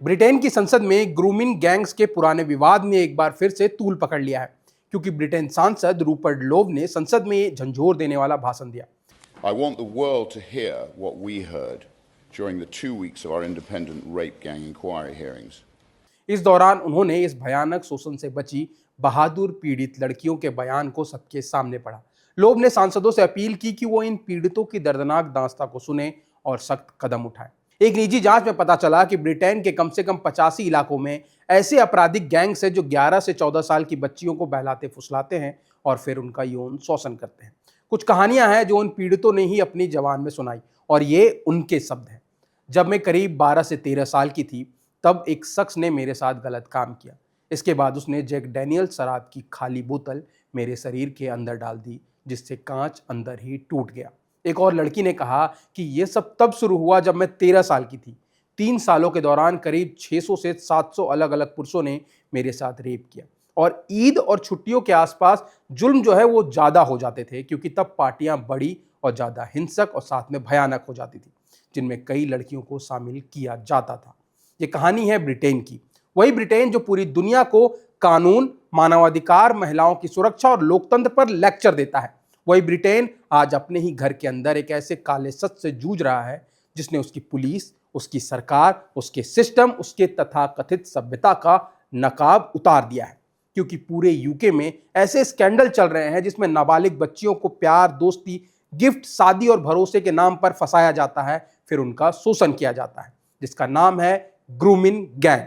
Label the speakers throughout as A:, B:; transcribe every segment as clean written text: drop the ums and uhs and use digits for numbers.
A: Britain की संसद में ग्रूमिंग गैंग्स के पुराने विवाद ने एक बार फिर से तूल पकड़ लिया है, क्योंकि ब्रिटेन सांसद रूपर्ट लोव ने संसद में झंझोर देने वाला भाषण दिया।
B: I want the world to hear what we heard during the 2 weeks of our independent rape gang inquiry hearings.
A: इस दौरान उन्होंने इस भयानक शोषण से बची बहादुर पीड़ित लड़कियों के बयान को सबके सामने पढ़ा। लोव ने सांसदों से अपील की कि वो इन पीड़ितों की दर्दनाक दास्तां को सुने और सख्त कदम उठाएं। एक निजी जांच में पता चला कि ब्रिटेन के कम से कम 85 इलाकों में ऐसे आपराधिक गैंग्स हैं जो 11 से 14 साल की बच्चियों को बहलाते फुसलाते हैं और फिर उनका यौन शोषण करते हैं। कुछ कहानियां हैं जो उन पीड़ितों ने ही अपनी जबान में सुनाई, और ये उनके शब्द हैं। जब मैं करीब 12 से 13 साल की थी, तब एक शख्स ने मेरे साथ गलत काम किया। इसके बाद उसने जैक डैनियल शराब की खाली बोतल मेरे शरीर के अंदर डाल दी, जिससे कांच अंदर ही टूट गया। एक और लड़की ने कहा कि यह सब तब शुरू हुआ जब मैं 13 साल की थी। 3 सालों के दौरान करीब 600 से 700 अलग अलग पुरुषों ने मेरे साथ रेप किया, और ईद और छुट्टियों के आसपास जुल्म जो है वो ज़्यादा हो जाते थे, क्योंकि तब पार्टियां बड़ी और ज़्यादा हिंसक और साथ में भयानक हो जाती थी, जिनमें कई लड़कियों को शामिल किया जाता था। ये कहानी है ब्रिटेन की, वही ब्रिटेन जो पूरी दुनिया को कानून, मानवाधिकार, महिलाओं की सुरक्षा और लोकतंत्र पर लेक्चर देता है। वही ब्रिटेन आज अपने ही घर के अंदर एक ऐसे काले सच से जूझ रहा है जिसने उसकी पुलिस, उसकी सरकार, उसके सिस्टम, उसके तथाकथित सभ्यता का नकाब उतार दिया है। क्योंकि पूरे यूके में ऐसे स्कैंडल चल रहे हैं जिसमें नाबालिग बच्चियों को प्यार, दोस्ती, गिफ्ट, शादी और भरोसे के नाम पर फंसाया जाता है, फिर उनका शोषण किया जाता है, जिसका नाम है ग्रूमिंग गैंग।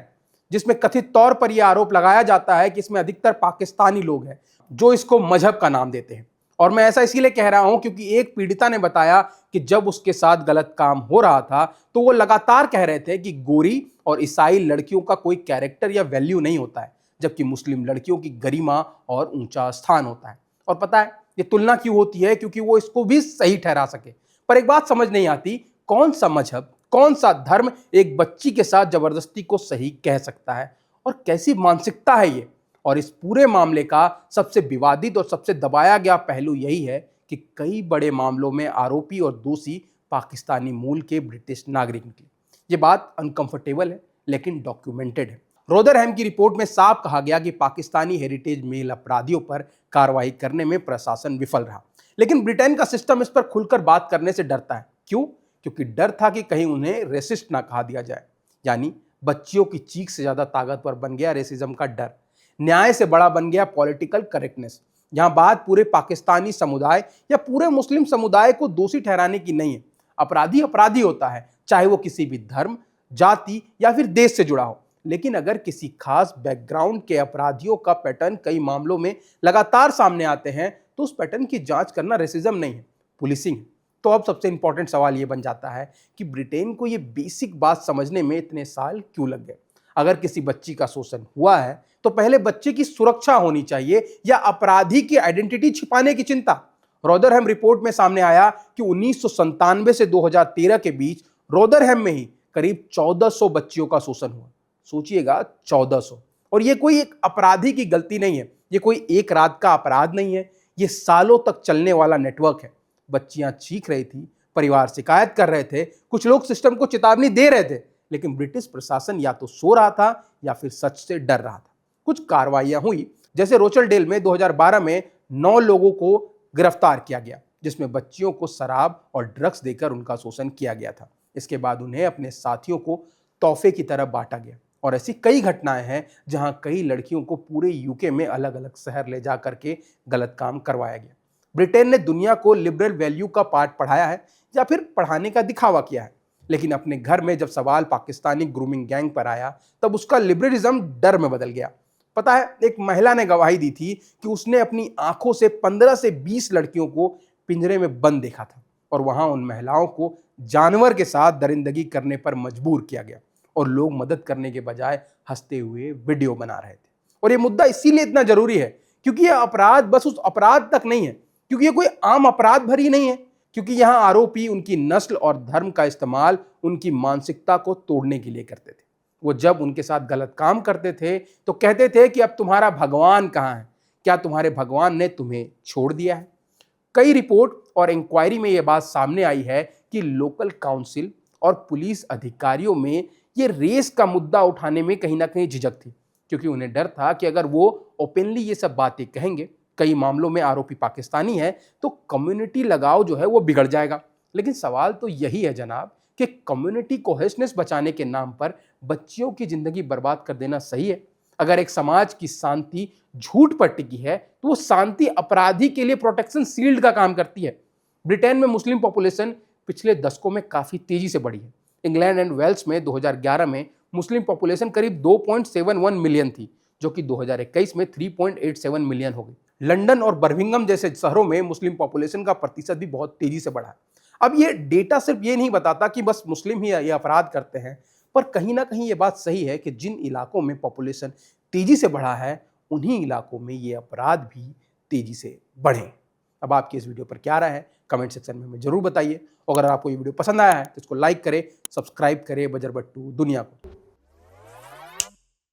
A: जिसमें कथित तौर पर यह आरोप लगाया जाता है कि इसमें अधिकतर पाकिस्तानी लोग हैं जो इसको मजहब का नाम देते हैं। और मैं ऐसा इसीलिए कह रहा हूं क्योंकि एक पीड़िता ने बताया कि जब उसके साथ गलत काम हो रहा था तो वो लगातार कह रहे थे कि गोरी और ईसाई लड़कियों का कोई कैरेक्टर या वैल्यू नहीं होता है, जबकि मुस्लिम लड़कियों की गरिमा और ऊंचा स्थान होता है। और पता है ये तुलना क्यों होती है? क्योंकि वो इसको भी सही ठहरा सके। पर एक बात समझ नहीं आती, कौन सा मजहब, कौन सा धर्म एक बच्ची के साथ जबरदस्ती को सही कह सकता है, और कैसी मानसिकता है ये? और इस पूरे मामले का सबसे विवादित और सबसे दबाया गया पहलू यही है कि कई बड़े मामलों में आरोपी और दोषी पाकिस्तानी मूल के ब्रिटिश नागरिक निकले। ये बात अनकंफर्टेबल है लेकिन डॉक्यूमेंटेड है। रोदरहैम की रिपोर्ट में साफ कहा गया कि पाकिस्तानी हेरिटेज मेल अपराधियों पर कार्रवाई करने में प्रशासन विफल रहा, लेकिन ब्रिटेन का सिस्टम इस पर खुलकर बात करने से डरता है। क्यों? क्योंकि डर था कि कहीं उन्हें रेसिस्ट ना कहा दिया जाए। यानी बच्चियों की चीख से ज्यादा ताकतवर बन गया रेसिज्म का डर। न्याय से बड़ा बन गया पॉलिटिकल करेक्टनेस। यहां बात पूरे पाकिस्तानी समुदाय या पूरे मुस्लिम समुदाय को दोषी ठहराने की नहीं है। अपराधी अपराधी होता है, चाहे वो किसी भी धर्म, जाति या फिर देश से जुड़ा हो। लेकिन अगर किसी खास बैकग्राउंड के अपराधियों का पैटर्न कई मामलों में लगातार सामने आते हैं तो उस पैटर्न की जांच करना रेसिज्म नहीं है, पुलिसिंग है। तो अब सबसे इंपॉर्टेंट सवाल यह बन जाता है कि ब्रिटेन को यह बेसिक बात समझने में इतने साल क्यों लग गए? अगर किसी बच्ची का शोषण हुआ है तो पहले बच्चे की सुरक्षा होनी चाहिए, या अपराधी की आइडेंटिटी छिपाने की चिंता? रोदरहैम रिपोर्ट में सामने आया कि 1997 से 2013 के बीच रोदरहैम में ही करीब 1400 बच्चियों का शोषण हुआ। सोचिएगा, 1400। और ये कोई एक अपराधी की गलती नहीं है, ये कोई एक रात का अपराध नहीं है, ये सालों तक चलने वाला नेटवर्क है। बच्चियां चीख रही थी, परिवार शिकायत कर रहे थे, कुछ लोग सिस्टम को चेतावनी दे रहे थे, लेकिन ब्रिटिश प्रशासन या तो सो रहा था या फिर सच से डर रहा था। कुछ कार्रवाइयां हुई, जैसे रोचलडेल में 2012 में 9 लोगों को गिरफ्तार किया गया, जिसमें बच्चियों को शराब और ड्रग्स देकर उनका शोषण किया गया था। इसके बाद उन्हें अपने साथियों को तोहफे की तरह बांटा गया। और ऐसी कई घटनाएं हैं जहां कई लड़कियों को पूरे यूके में अलग अलग शहर ले जा करके गलत काम करवाया गया। ब्रिटेन ने दुनिया को लिबरल वैल्यू का पाठ पढ़ाया है या फिर पढ़ाने का दिखावा किया है, लेकिन अपने घर में जब सवाल पाकिस्तानी ग्रूमिंग गैंग पर आया तब उसका लिबरलिज्म डर में बदल गया। पता है, एक महिला ने गवाही दी थी कि उसने अपनी आंखों से 15 से 20 लड़कियों को पिंजरे में बंद देखा था, और वहां उन महिलाओं को जानवर के साथ दरिंदगी करने पर मजबूर किया गया, और लोग मदद करने के बजाय हंसते हुए वीडियो बना रहे थे। और ये मुद्दा इसीलिए इतना जरूरी है क्योंकि यह अपराध बस उस अपराध तक नहीं है, क्योंकि ये कोई आम अपराध भरी नहीं है, क्योंकि यहां आरोपी उनकी नस्ल और धर्म का इस्तेमाल उनकी मानसिकता को तोड़ने के लिए करते थे। वो जब उनके साथ गलत काम करते थे तो कहते थे कि अब तुम्हारा भगवान कहाँ है? क्या तुम्हारे भगवान ने तुम्हें छोड़ दिया है? कई रिपोर्ट और इंक्वायरी में यह बात सामने आई है कि लोकल काउंसिल और पुलिस अधिकारियों में ये रेस का मुद्दा उठाने में कहीं ना कहीं झिझक थी, क्योंकि उन्हें डर था कि अगर वो ओपनली ये सब बातें कहेंगे, कई मामलों में आरोपी पाकिस्तानी है, तो कम्युनिटी लगाव जो है वो बिगड़ जाएगा। लेकिन सवाल तो यही है जनाब कि कम्युनिटी कोहेशनेस बचाने के नाम पर बच्चियों की जिंदगी बर्बाद कर देना सही है? अगर एक समाज की शांति झूठ पर टिकी है तो वो शांति अपराधी के लिए प्रोटेक्शन शील्ड का काम करती है। ब्रिटेन में मुस्लिम पॉपुलेशन पिछले दशकों में काफी तेजी से बढ़ी है। इंग्लैंड एंड वेल्स में 2011 में मुस्लिम पॉपुलेशन करीब 2.71 मिलियन थी, जो कि 2021 में 3.87 मिलियन हो गई। लंदन और बर्मिंघम जैसे शहरों में मुस्लिम पॉपुलेशन का प्रतिशत भी बहुत तेजी से बढ़ा है। अब ये डेटा सिर्फ ये नहीं बताता कि बस मुस्लिम ही ये अपराध करते हैं, पर कहीं ना कहीं ये बात सही है कि जिन इलाकों में पॉपुलेशन तेजी से बढ़ा है, उन्हीं इलाकों में ये अपराध भी तेजी से बढ़े। अब आपकी इस वीडियो पर क्या राय है, कमेंट सेक्शन में हमें जरूर बताइए। अगर आपको ये वीडियो पसंद आया है तो इसको लाइक करें, सब्सक्राइब करें बजरबट्टू दुनिया को।